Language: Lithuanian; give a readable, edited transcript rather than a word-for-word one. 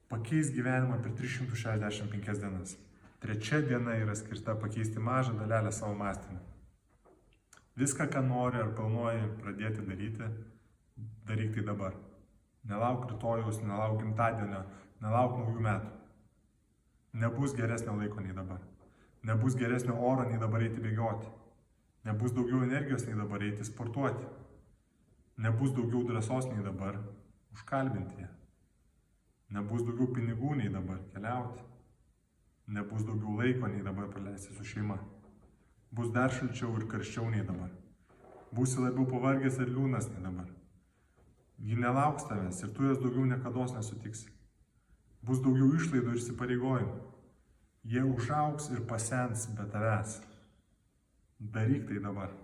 Pakeis gyvenimą per 365 dienas. Trečia diena yra skirta pakeisti mažą dalelę savo mąstymą. Viską, ką nori ar planuoji pradėti daryti, daryk tai dabar. Nelauk rytojaus, nelauk gimtadienio, nelauk naujų metų. Nebus geresnio laiko nei dabar. Nebus geresnio oro nei dabar eiti bėgioti. Nebus daugiau energijos nei dabar eiti sportuoti. Nebus daugiau drąsos nei dabar užkalbinti ją. Nebus daugiau pinigų nei dabar keliauti. Nebus daugiau laiko nei dabar praleisti su šeima. Bus dar šalčiau ir karščiau nei dabar. Būsi labiau pavargęs ir liūdnas nei dabar. Ji nelauks tavęs ir tu jos daugiau niekados nesutiksi. Bus daugiau išlaidų ir įsipareigojimų. Jie užaugs ir pasens be tavęs. Daryk tai dabar.